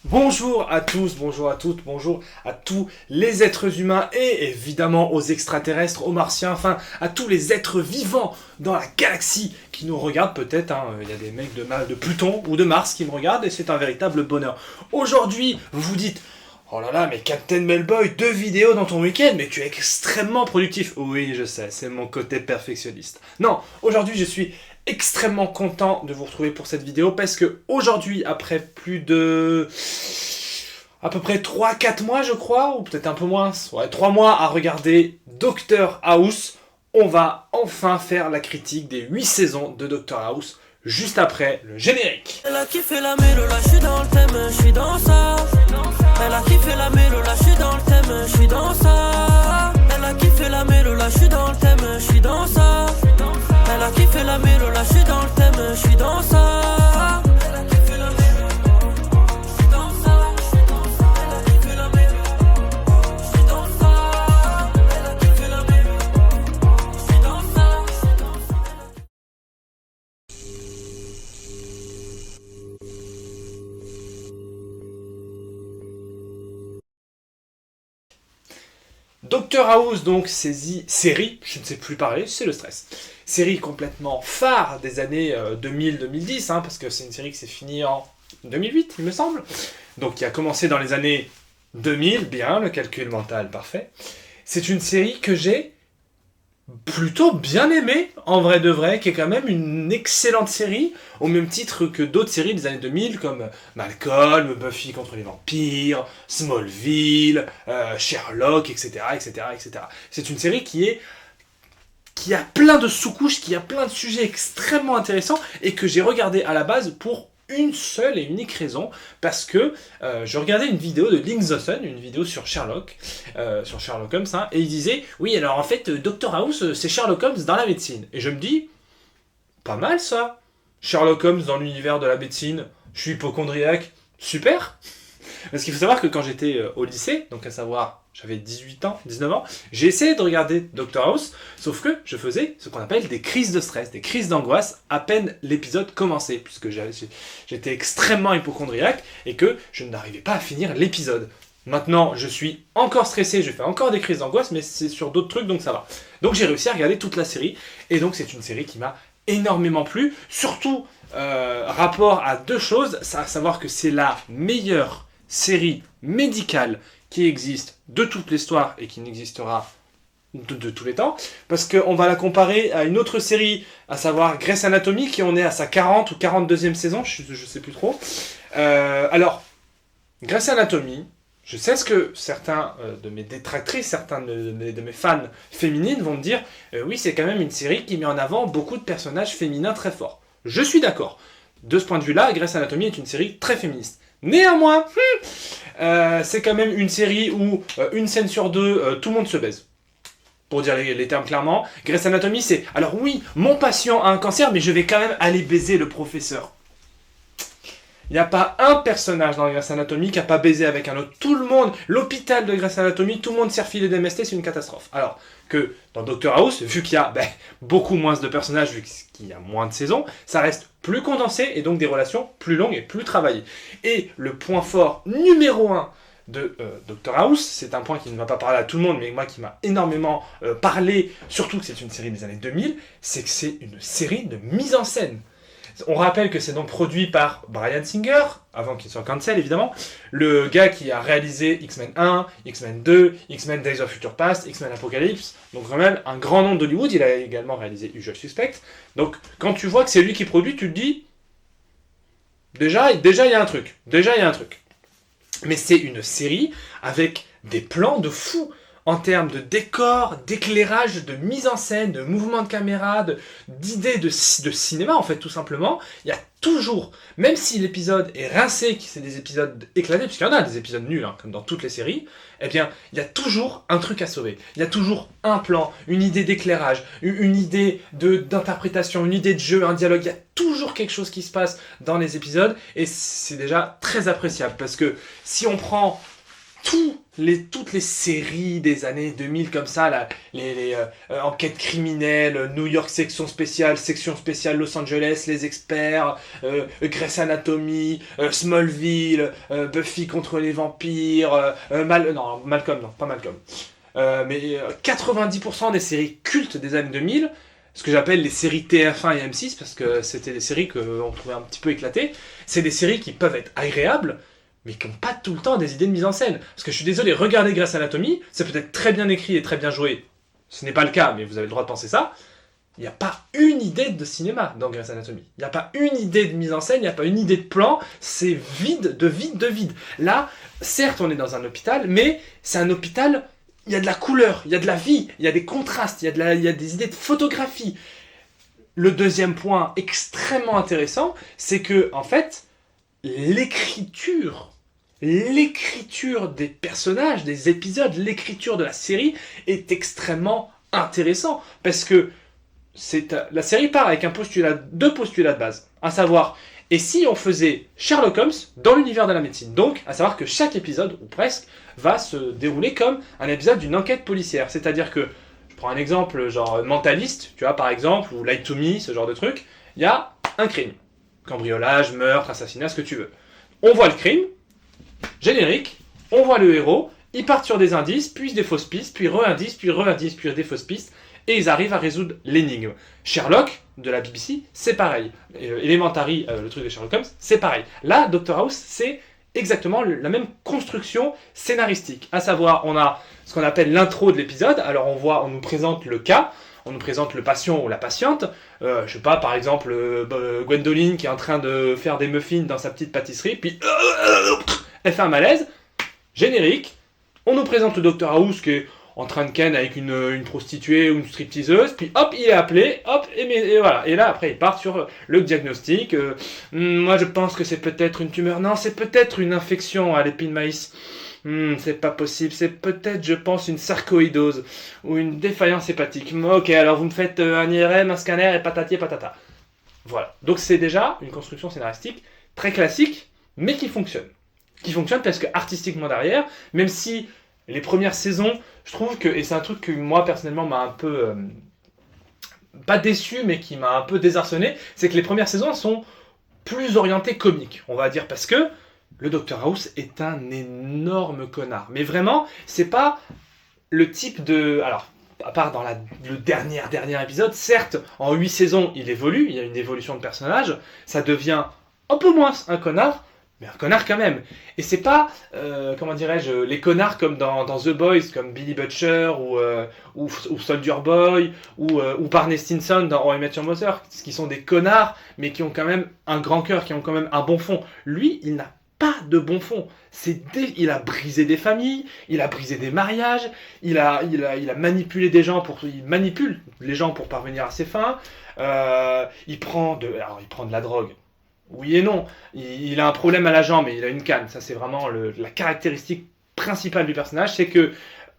Bonjour à tous, bonjour à toutes, bonjour à tous les êtres humains et évidemment aux extraterrestres, aux martiens, enfin à tous les êtres vivants dans la galaxie qui nous regardent peut-être. Il y a des mecs de Pluton ou de Mars qui me regardent et c'est un véritable bonheur. Aujourd'hui, vous vous dites: oh là là, mais Captain Melboy, 2 vidéos dans ton week-end, mais tu es extrêmement productif. Oui, je sais, c'est mon côté perfectionniste. Non, aujourd'hui je suis extrêmement content de vous retrouver pour cette vidéo parce que aujourd'hui, après plus de à peu près 3-4 mois je crois, ou peut-être un peu moins, ouais, 3 mois à regarder Doctor House, on va enfin faire la critique des 8 saisons de Doctor House, juste après le générique. Elle a kiffé la mélo, là je suis dans le thème, je suis dans ça. Elle a kiffé la mélo, là je suis dans le thème, je suis dans ça. Elle a kiffé la mélo, là je suis dans le thème, je suis dans ça. Elle a kiffé la mélo, là je suis dans le thème, je suis dans ça. Elle a kiffé la mélo, je suis dans ça. Elle a kiffé la mélo, je suis dans ça. Elle a kiffé la mélo, je suis dans ça. Doctor House, donc, série, je ne sais plus parler, c'est le stress. Série complètement phare des années 2000-2010, parce que c'est une série qui s'est finie en 2008, il me semble. Donc, qui a commencé dans les années 2000, bien, le calcul mental parfait. C'est une série que j'ai plutôt bien aimée, en vrai de vrai, qui est quand même une excellente série, au même titre que d'autres séries des années 2000, comme Malcolm, Buffy contre les vampires, Smallville, Sherlock, etc., etc., etc. C'est une série qui a plein de sous-couches, qui a plein de sujets extrêmement intéressants, et que j'ai regardé à la base pour une seule et unique raison, parce que je regardais une vidéo de Link the Sun, une vidéo sur Sherlock Holmes, et il disait: oui, alors en fait, Dr House, c'est Sherlock Holmes dans la médecine. Et je me dis, pas mal ça, Sherlock Holmes dans l'univers de la médecine, je suis hypochondriaque, super. Parce qu'il faut savoir que quand j'étais au lycée, donc à savoir, j'avais 18 ans, 19 ans, j'ai essayé de regarder Doctor House, sauf que je faisais ce qu'on appelle des crises de stress, des crises d'angoisse, à peine l'épisode commençait, puisque j'étais extrêmement hypochondriaque et que je n'arrivais pas à finir l'épisode. Maintenant, je suis encore stressé, je fais encore des crises d'angoisse, mais c'est sur d'autres trucs, donc ça va. Donc j'ai réussi à regarder toute la série, et donc c'est une série qui m'a énormément plu, surtout rapport à 2 choses, à savoir que c'est la meilleure série médicale qui existe de toute l'histoire et qui n'existera de tous les temps, parce qu'on va la comparer à une autre série, à savoir Grey's Anatomy, qui en est à sa 40 ou 42e saison, je sais plus trop. Alors, Grey's Anatomy, je sais ce que certains de mes détractrices, certains de mes fans féminines vont me dire: oui, c'est quand même une série qui met en avant beaucoup de personnages féminins très forts. Je suis d'accord. De ce point de vue-là, Grey's Anatomy est une série très féministe. Néanmoins, c'est quand même une série où une scène sur 2, tout le monde se baise. Pour dire les termes clairement, Grey's Anatomy, c'est: alors oui, mon patient a un cancer, mais je vais quand même aller baiser le professeur. Il n'y a pas un personnage dans Grey's Anatomy qui n'a pas baisé avec un autre. Tout le monde, l'hôpital de Grey's Anatomy, tout le monde s'est refilé des MST, c'est une catastrophe. Alors que dans Doctor House, vu qu'il y a beaucoup moins de personnages, vu qu'il y a moins de saisons, ça reste plus condensé et donc des relations plus longues et plus travaillées. Et le point fort numéro 1 de Doctor House, c'est un point qui ne va pas parler à tout le monde, mais moi qui m'a énormément parlé, surtout que c'est une série des années 2000, c'est que c'est une série de mise en scène. On rappelle que c'est donc produit par Bryan Singer, avant qu'il soit cancel évidemment, le gars qui a réalisé X-Men 1, X-Men 2, X-Men Days of Future Past, X-Men Apocalypse, donc quand même un grand nom d'Hollywood. Il a également réalisé Usual Suspect. Donc quand tu vois que c'est lui qui produit, tu te dis, déjà il y a un truc, Mais c'est une série avec des plans de fou, en termes de décor, d'éclairage, de mise en scène, de mouvement de caméra, d'idées de cinéma, en fait, tout simplement. Il y a toujours, même si l'épisode est rincé, que c'est des épisodes éclatés, puisqu'il y en a des épisodes nuls, comme dans toutes les séries, eh bien, il y a toujours un truc à sauver. Il y a toujours un plan, une idée d'éclairage, une idée d'interprétation, une idée de jeu, un dialogue. Il y a toujours quelque chose qui se passe dans les épisodes, et c'est déjà très appréciable, parce que si on prend toutes les séries des années 2000 comme ça, là, les enquêtes criminelles, New York section spéciale Los Angeles, les experts, Grey's Anatomy, Smallville, Buffy contre les vampires, Malcolm, non, pas Malcolm. Mais 90% des séries cultes des années 2000, ce que j'appelle les séries TF1 et M6, parce que c'était des séries qu'on trouvait un petit peu éclatées, c'est des séries qui peuvent être agréables, mais qui n'ont pas tout le temps des idées de mise en scène. Parce que je suis désolé, regardez Grey's Anatomy, c'est peut-être très bien écrit et très bien joué. Ce n'est pas le cas, mais vous avez le droit de penser ça. Il n'y a pas une idée de cinéma dans Grey's Anatomy. Il n'y a pas une idée de mise en scène, il n'y a pas une idée de plan. C'est vide. Là, certes, on est dans un hôpital, mais c'est un hôpital, il y a de la couleur, il y a de la vie, il y a des contrastes, il y a des idées de photographie. Le deuxième point extrêmement intéressant, c'est que, en fait, l'écriture des personnages, des épisodes, l'écriture de la série est extrêmement intéressant parce que la série part avec deux postulats de base, à savoir, et si on faisait Sherlock Holmes dans l'univers de la médecine, donc à savoir que chaque épisode, ou presque, va se dérouler comme un épisode d'une enquête policière, c'est-à-dire que, je prends un exemple genre Mentaliste, tu vois par exemple, ou Lie to Me, ce genre de truc, il y a un crime. Cambriolage, meurtre, assassinat, ce que tu veux. On voit le crime, générique, on voit le héros, ils partent sur des indices, puis des fausses pistes, puis re-indices, puis des fausses pistes, et ils arrivent à résoudre l'énigme. Sherlock, de la BBC, c'est pareil. Elementary, le truc de Sherlock Holmes, c'est pareil. Là, Dr House, c'est exactement la même construction scénaristique. À savoir, on a ce qu'on appelle l'intro de l'épisode, alors on nous présente le cas, on nous présente le patient ou la patiente, je sais pas, par exemple, Gwendoline qui est en train de faire des muffins dans sa petite pâtisserie, puis elle fait un malaise, générique, on nous présente le Dr House qui est en train de ken avec une prostituée ou une stripteaseuse, puis hop, il est appelé, hop, et voilà. Et là, après, il part sur le diagnostic. Moi, je pense que c'est peut-être une tumeur. Non, c'est peut-être une infection à l'épine maïs. C'est pas possible, c'est peut-être, je pense, une sarcoïdose ou une défaillance hépatique. Ok, alors vous me faites un IRM, un scanner et patati et patata. Voilà. Donc c'est déjà une construction scénaristique très classique, mais qui fonctionne. Qui fonctionne parce que artistiquement derrière, même si les premières saisons, je trouve que, et c'est un truc que moi personnellement m'a un peu, pas déçu, mais qui m'a un peu désarçonné, c'est que les premières saisons sont plus orientées comiques, on va dire, parce que le Dr House est un énorme connard. Mais vraiment, c'est pas le type de... Alors, à part dans le dernier épisode, certes, en 8 saisons, il évolue, il y a une évolution de personnage, ça devient un peu moins un connard, mais un connard quand même. Et c'est pas, comment dirais-je, les connards comme dans The Boys, comme Billy Butcher, ou Soldier Boy, ou Barney Stinson dans How I Met Your Mother, qui sont des connards, mais qui ont quand même un grand cœur, qui ont quand même un bon fond. Lui, il n'a pas de bon fond. Il a brisé des familles, il a brisé des mariages, il a manipulé des gens il manipule les gens pour parvenir à ses fins. Il prend de la drogue. Oui et non. Il a un problème à la jambe et il a une canne. Ça, c'est vraiment la caractéristique principale du personnage, c'est que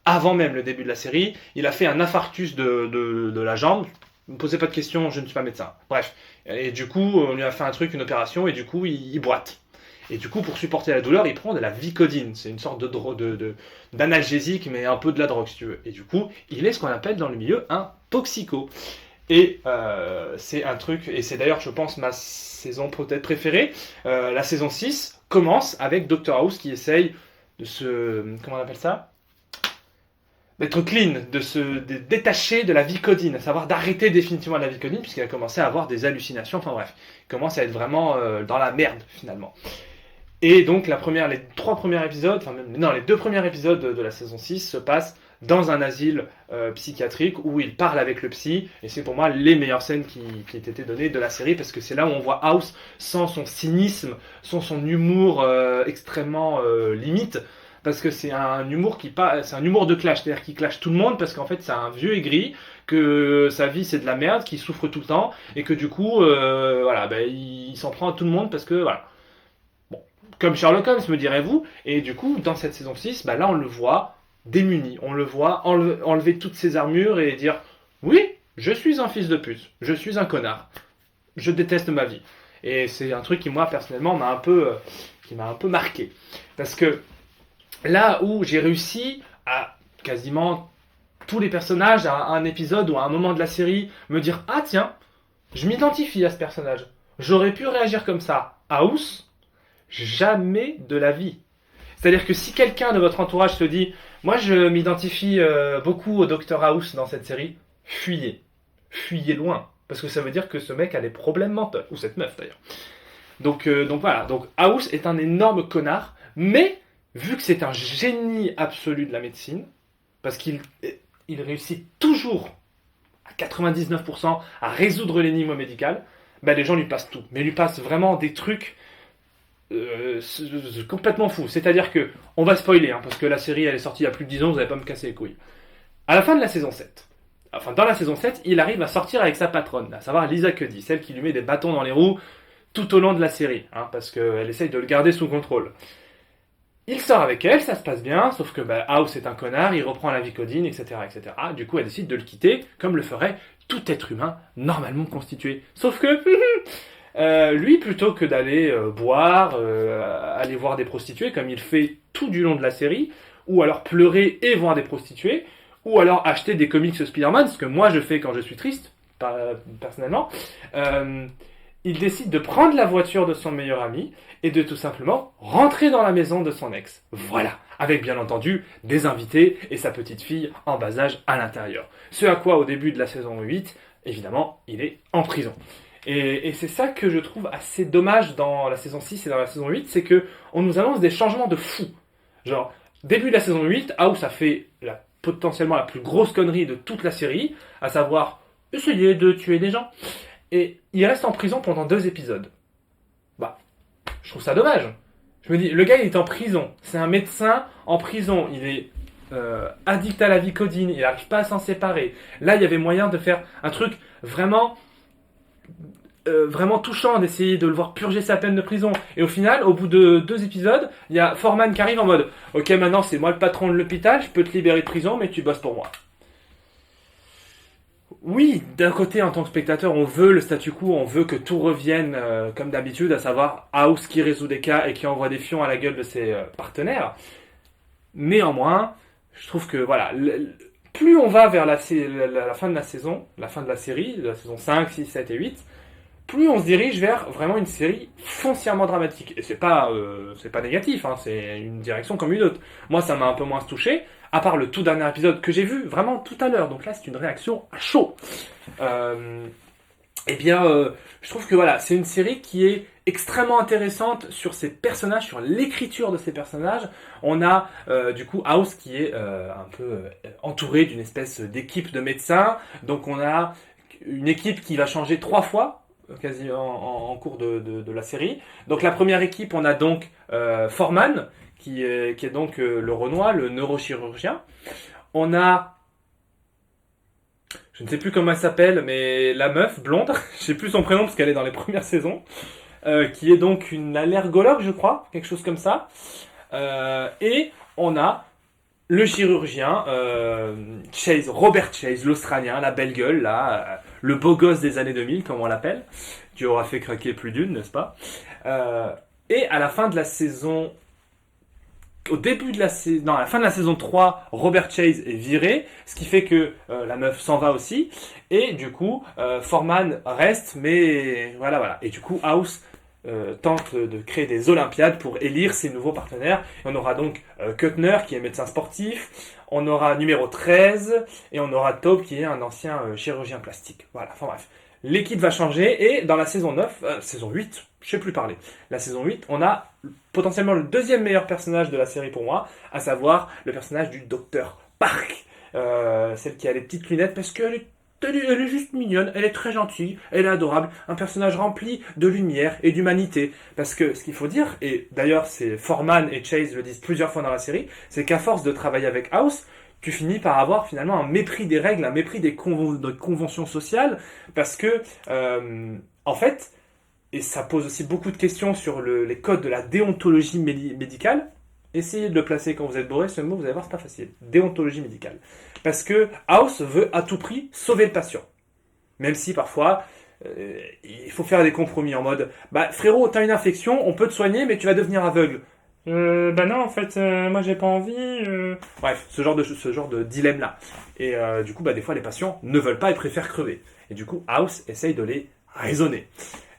avant même le début de la série, il a fait un infarctus de la jambe. Ne me posez pas de questions, je ne suis pas médecin. Bref. Et du coup, on lui a fait une opération, et du coup, il boite. Et du coup, pour supporter la douleur, il prend de la Vicodine. C'est une sorte d'analgésique, mais un peu de la drogue, si tu veux. Et du coup, il est ce qu'on appelle dans le milieu un toxico. Et c'est un truc, et c'est d'ailleurs, je pense, ma saison peut-être préférée. La saison 6 commence avec Dr House qui essaye de comment on appelle ça ? D'être clean, de se détacher de la Vicodine, à savoir d'arrêter définitivement la Vicodine, puisqu'il a commencé à avoir des hallucinations, enfin bref, il commence à être vraiment dans la merde, finalement. Et donc les 2 premiers épisodes de la saison 6 se passent dans un asile psychiatrique où il parle avec le psy, et c'est pour moi les meilleures scènes qui ont été données de la série, parce que c'est là où on voit House sans son cynisme, sans son humour extrêmement limite, parce que c'est un humour c'est un humour de clash, c'est-à-dire qu'il clash tout le monde, parce qu'en fait c'est un vieux aigri, que sa vie c'est de la merde, qui souffre tout le temps, et que du coup il s'en prend à tout le monde, parce que voilà. Comme Sherlock Holmes, me direz-vous, et du coup, dans cette saison 6, là, on le voit démuni, on le voit enlever toutes ses armures et dire « Oui, je suis un fils de pute, je suis un connard, je déteste ma vie. » Et c'est un truc qui, moi, personnellement, m'a un peu marqué. Parce que là où j'ai réussi à quasiment tous les personnages, à un épisode ou à un moment de la série, me dire ah tiens, je m'identifie à ce personnage. J'aurais pu réagir comme ça. House, jamais de la vie. C'est-à-dire que si quelqu'un de votre entourage se dit moi je m'identifie beaucoup au Dr House dans cette série, fuyez. Fuyez loin. Parce que ça veut dire que ce mec a des problèmes mentaux. Ou cette meuf d'ailleurs. Donc voilà. Donc House est un énorme connard. Mais vu que c'est un génie absolu de la médecine, parce qu'il réussit toujours à 99% à résoudre l'énigme médicale, bah les gens lui passent tout. Mais lui passent vraiment des trucs complètement fous. C'est-à-dire que, on va spoiler, parce que la série elle est sortie il y a plus de 10 ans, vous n'allez pas me casser les couilles. À la fin de la saison 7, dans la saison 7, il arrive à sortir avec sa patronne, à savoir Lisa Cuddy, celle qui lui met des bâtons dans les roues tout au long de la série, parce qu'elle essaye de le garder sous contrôle. Il sort avec elle, ça se passe bien, sauf que House est un connard, il reprend la Vicodine, etc., etc. Du coup, elle décide de le quitter, comme le ferait tout être humain normalement constitué. Sauf que lui, plutôt que d'aller boire, aller voir des prostituées, comme il fait tout du long de la série, ou alors pleurer et voir des prostituées, ou alors acheter des comics Spider-Man, ce que moi je fais quand je suis triste, personnellement, il décide de prendre la voiture de son meilleur ami et de tout simplement rentrer dans la maison de son ex. Voilà, avec bien entendu des invités et sa petite fille en bas âge à l'intérieur. Ce à quoi au début de la saison 8, évidemment, il est en prison. Et c'est ça que je trouve assez dommage dans la saison 6 et dans la saison 8, c'est que on nous annonce des changements de fou. Genre, début de la saison 8, House a fait potentiellement la plus grosse connerie de toute la série, à savoir essayer de tuer des gens. Et il reste en prison pendant 2 épisodes. Je trouve ça dommage. Je me dis, le gars il est en prison. C'est un médecin en prison. Il est addict à la Vicodine. Il n'arrive pas à s'en séparer. Là, il y avait moyen de faire un truc vraiment touchant, d'essayer de le voir purger sa peine de prison. Et au final, au bout de 2 épisodes, il y a Foreman qui arrive en mode ok, maintenant c'est moi le patron de l'hôpital, je peux te libérer de prison, mais tu bosses pour moi. Oui, d'un côté, en tant que spectateur, on veut le statu quo, on veut que tout revienne comme d'habitude, à savoir House qui résout des cas et qui envoie des fions à la gueule de ses partenaires. Néanmoins, je trouve que voilà, plus on va vers la fin de la saison, la fin de la série, de la saison 5, 6, 7 et 8, plus on se dirige vers vraiment une série foncièrement dramatique. Et c'est pas négatif, c'est une direction comme une autre. Moi, ça m'a un peu moins touché, à part le tout dernier épisode que j'ai vu vraiment tout à l'heure. Donc là, c'est une réaction à chaud. Je trouve que voilà, c'est une série qui est extrêmement intéressante sur ses personnages, sur l'écriture de ses personnages. On a du coup House qui est un peu entouré d'une espèce d'équipe de médecins. Donc on a une équipe qui va changer 3 fois quasi en cours de la série. Donc la première équipe, on a donc Foreman qui est donc le Renoir, le neurochirurgien. On a, je ne sais plus comment elle s'appelle, mais la meuf blonde, je sais plus son prénom parce qu'elle est dans les premières saisons, qui est donc une allergologue, je crois, quelque chose comme ça. Et on a le chirurgien Chase, Robert Chase, l'Australien, la belle gueule, là, le beau gosse des années 2000, comme on l'appelle, qui aura fait craquer plus d'une, n'est-ce pas? Et à la fin de la saison, à la fin de la saison 3, Robert Chase est viré, ce qui fait que la meuf s'en va aussi, et du coup, Foreman reste, mais voilà. Et du coup, House tente de créer des Olympiades pour élire ses nouveaux partenaires. Et on aura donc Kuttner qui est médecin sportif, on aura numéro 13 et on aura Taube qui est un ancien chirurgien plastique. Voilà, enfin bref. L'équipe va changer et dans la saison 8, je sais plus parler. La saison 8, on a potentiellement le deuxième meilleur personnage de la série pour moi, à savoir le personnage du docteur Park. Celle qui a les petites lunettes parce qu'elle est juste mignonne, elle est très gentille, elle est adorable, un personnage rempli de lumière et d'humanité. Parce que ce qu'il faut dire, et d'ailleurs c'est Foreman et Chase le disent plusieurs fois dans la série, c'est qu'à force de travailler avec House, tu finis par avoir finalement un mépris des règles, un mépris des conventions sociales, parce que, en fait, et ça pose aussi beaucoup de questions sur les codes de la déontologie médicale. Essayez de le placer quand vous êtes bourré, ce mot, vous allez voir, c'est pas facile. Déontologie médicale. Parce que House veut à tout prix sauver le patient. Même si parfois, il faut faire des compromis en mode frérot, t'as une infection, on peut te soigner, mais tu vas devenir aveugle. Bah non, en fait, moi j'ai pas envie. Bref, ce genre de dilemme-là. Et du coup, bah, des fois, les patients ne veulent pas et préfèrent crever. Et du coup, House essaye de les raisonner.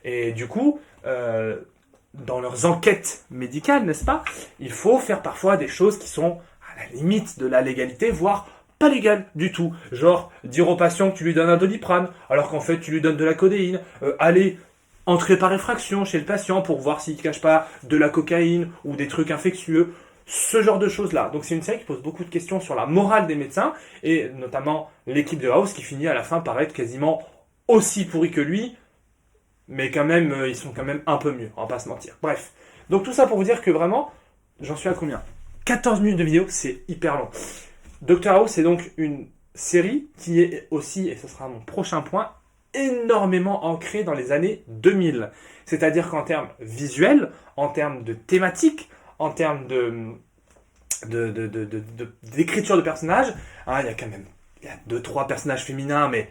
Et du coup, dans leurs enquêtes médicales, n'est-ce pas, il faut faire parfois des choses qui sont à la limite de la légalité, voire pas légales du tout. Genre, dire au patient que tu lui donnes un Doliprane, alors qu'en fait tu lui donnes de la codéine. Aller entrer par effraction chez le patient pour voir s'il ne cache pas de la cocaïne ou des trucs infectieux. Ce genre de choses-là. Donc c'est une série qui pose beaucoup de questions sur la morale des médecins, et notamment l'équipe de House qui finit à la fin par être quasiment aussi pourri que lui, mais quand même, ils sont quand même un peu mieux, on va pas se mentir. Bref. Donc tout ça pour vous dire que vraiment, j'en suis à combien 14 minutes de vidéo, c'est hyper long. Doctor House, c'est donc une série qui est aussi, et ce sera mon prochain point, énormément ancrée dans les années 2000. C'est-à-dire qu'en termes visuels, en termes de thématiques, en termes d'écriture de personnages, hein, il y a quand même 2-3 personnages féminins, mais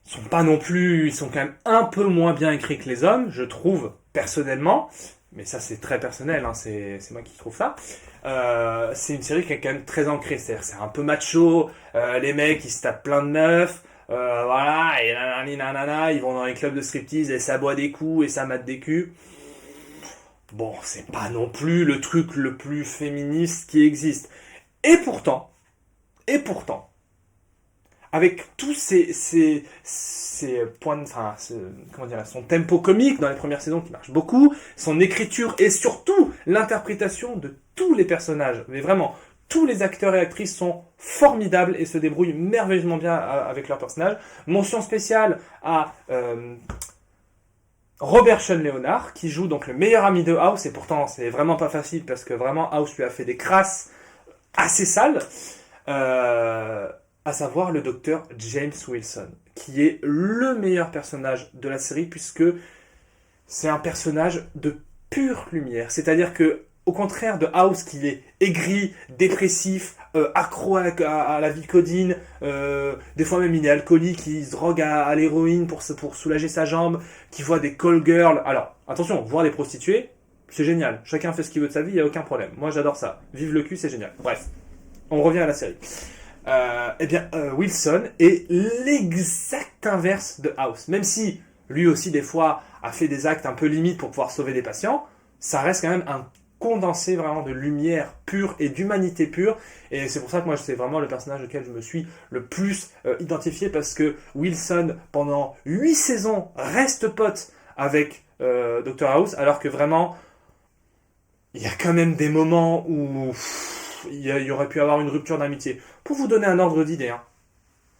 ils sont quand même un peu moins bien écrits que les hommes, je trouve, personnellement. Mais ça, c'est très personnel, hein, c'est moi qui trouve ça. C'est une série qui est quand même très ancrée, c'est-à-dire c'est un peu macho, les mecs ils se tapent plein de meufs, voilà, et nanana, ils vont dans les clubs de striptease et ça boit des coups et ça mate des culs. Bon, c'est pas non plus le truc le plus féministe qui existe. Et pourtant, et pourtant, avec tous ces points de, enfin, comment dire, son tempo comique dans les premières saisons qui marche beaucoup, son écriture et surtout l'interprétation de tous les personnages, mais vraiment, tous les acteurs et actrices sont formidables et se débrouillent merveilleusement bien avec leurs personnages. Mention spéciale à Robert Sean Leonard, qui joue donc le meilleur ami de House, et pourtant c'est vraiment pas facile parce que vraiment House lui a fait des crasses assez sales. À savoir le docteur James Wilson, qui est le meilleur personnage de la série, puisque c'est un personnage de pure lumière. C'est-à-dire que, au contraire de House, qui est aigri, dépressif, accro à la Vicodine, des fois même il est alcoolique, il se drogue à l'héroïne pour soulager sa jambe, qui voit des call girls. Alors, attention, voir des prostituées, c'est génial. Chacun fait ce qu'il veut de sa vie, il n'y a aucun problème. Moi, j'adore ça. Vive le cul, c'est génial. Bref, on revient à la série. Wilson est l'exact inverse de House. Même si lui aussi des fois a fait des actes un peu limites pour pouvoir sauver des patients, ça reste quand même un condensé vraiment de lumière pure et d'humanité pure. Et c'est pour ça que moi c'est vraiment le personnage auquel je me suis le plus identifié, parce que Wilson pendant 8 saisons reste pote avec Dr House, alors que vraiment il y a quand même des moments où il y aurait pu avoir une rupture d'amitié. Pour vous donner un ordre d'idée, hein,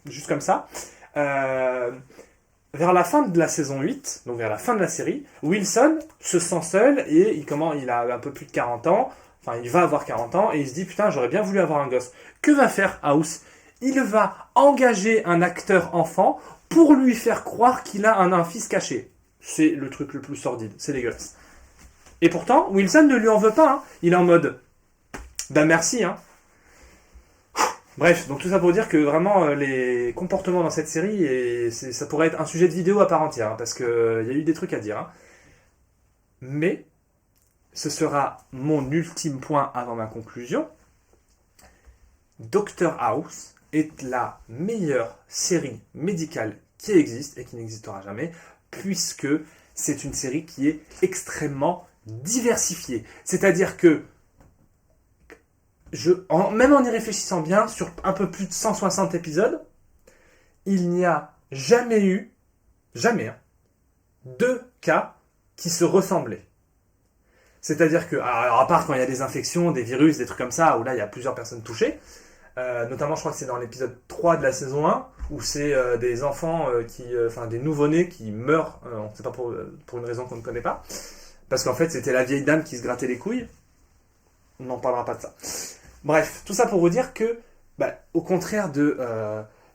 juste comme ça, vers la fin de la saison 8, donc vers la fin de la série, Wilson se sent seul et il a un peu plus de 40 ans, enfin il va avoir 40 ans, et il se dit putain j'aurais bien voulu avoir un gosse. Que va faire House? Il va engager un acteur enfant pour lui faire croire qu'il a un fils caché. C'est le truc le plus sordide, c'est dégueulasse. Et pourtant, Wilson ne lui en veut pas, hein. Il est en mode ben merci, hein. Bref, donc tout ça pour dire que vraiment les comportements dans cette série, et ça pourrait être un sujet de vidéo à part entière, hein, parce qu'il y a eu des trucs à dire. Hein. Mais ce sera mon ultime point avant ma conclusion. Doctor House est la meilleure série médicale qui existe et qui n'existera jamais, puisque c'est une série qui est extrêmement diversifiée. C'est-à-dire que même en y réfléchissant bien, sur un peu plus de 160 épisodes, il n'y a jamais eu, deux cas qui se ressemblaient. C'est-à-dire que, alors à part quand il y a des infections, des virus, des trucs comme ça, où là il y a plusieurs personnes touchées, notamment je crois que c'est dans l'épisode 3 de la saison 1, où c'est des enfants, des nouveau-nés qui meurent, on ne sait pas pour une raison qu'on ne connaît pas, parce qu'en fait c'était la vieille dame qui se grattait les couilles. On n'en parlera pas de ça. Bref, tout ça pour vous dire que, au contraire de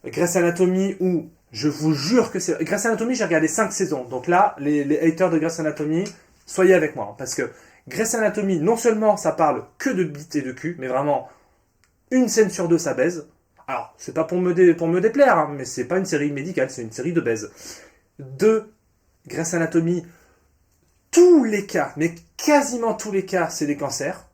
Grey's Anatomy, où je vous jure que c'est... Grey's Anatomy, j'ai regardé 5 saisons. Donc là, les haters de Grey's Anatomy, soyez avec moi. Parce que Grey's Anatomy, non seulement ça parle que de bites et de cul, mais vraiment, une scène sur deux, ça baise. Alors, c'est pas pour me déplaire, hein, mais c'est pas une série médicale, c'est une série de baise. 2, Grey's Anatomy, tous les cas, mais quasiment tous les cas, c'est des cancers.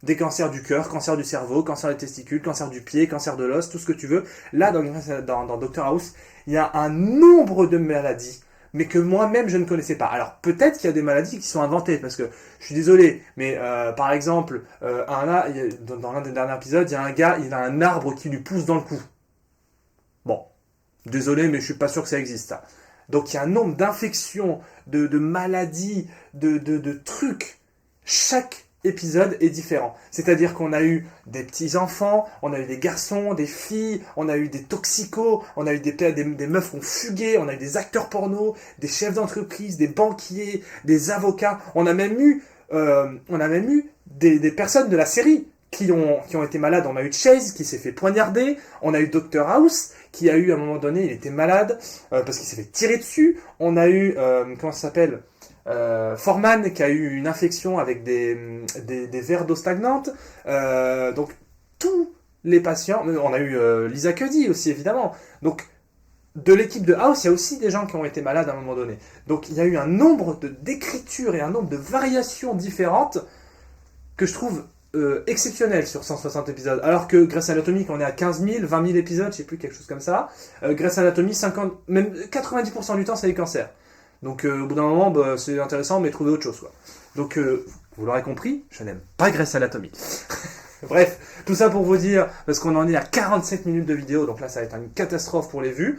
Des cancers du cœur, cancer du cerveau, cancer des testicules, cancer du pied, cancer de l'os, tout ce que tu veux. Là, dans Dr House, il y a un nombre de maladies, mais que moi-même, je ne connaissais pas. Alors, peut-être qu'il y a des maladies qui sont inventées, parce que, je suis désolé, mais par exemple, dans l'un des derniers épisodes, il y a un gars, il a un arbre qui lui pousse dans le cou. Bon, désolé, mais je suis pas sûr que ça existe, ça. Donc, il y a un nombre d'infections, de maladies, de trucs. Chaque épisode est différent. C'est-à-dire qu'on a eu des petits-enfants, on a eu des garçons, des filles, on a eu des toxicos, on a eu des meufs qui ont fugué, on a eu des acteurs porno, des chefs d'entreprise, des banquiers, des avocats. On a même eu des personnes de la série qui ont été malades. On a eu Chase qui s'est fait poignarder, on a eu Dr House qui a eu, à un moment donné, il était malade parce qu'il s'est fait tirer dessus. On a eu, comment ça s'appelle Foreman qui a eu une infection avec des verres d'eau stagnante. Donc, tous les patients... On a eu Lisa Cuddy aussi, évidemment. Donc, de l'équipe de House, il y a aussi des gens qui ont été malades à un moment donné. Donc, il y a eu un nombre d'écritures et un nombre de variations différentes que je trouve exceptionnel sur 160 épisodes. Alors que Grey's Anatomy, quand on est à 15 000, 20 000 épisodes, je sais plus, quelque chose comme ça. Grey's Anatomy, 50, même 90% du temps, c'est des cancers. Donc au bout d'un moment, c'est intéressant, mais trouver autre chose, quoi. Donc, vous l'aurez compris, je n'aime pas Grey's Anatomy. Bref, tout ça pour vous dire, parce qu'on en est à 47 minutes de vidéo, donc là, ça va être une catastrophe pour les vues.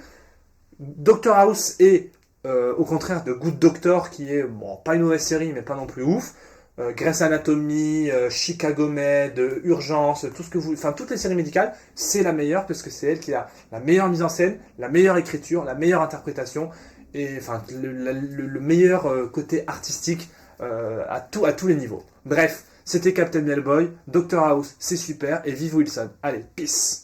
Dr House est, au contraire, de Good Doctor, qui est, bon, pas une mauvaise série, mais pas non plus ouf. Grey's Anatomy, Chicago Med, Urgence, tout ce que vous, enfin toutes les séries médicales, c'est la meilleure parce que c'est elle qui a la meilleure mise en scène, la meilleure écriture, la meilleure interprétation et enfin le meilleur côté artistique à tous les niveaux. Bref, c'était Captain Hellboy, Dr House, c'est super et vive Wilson. Allez, peace.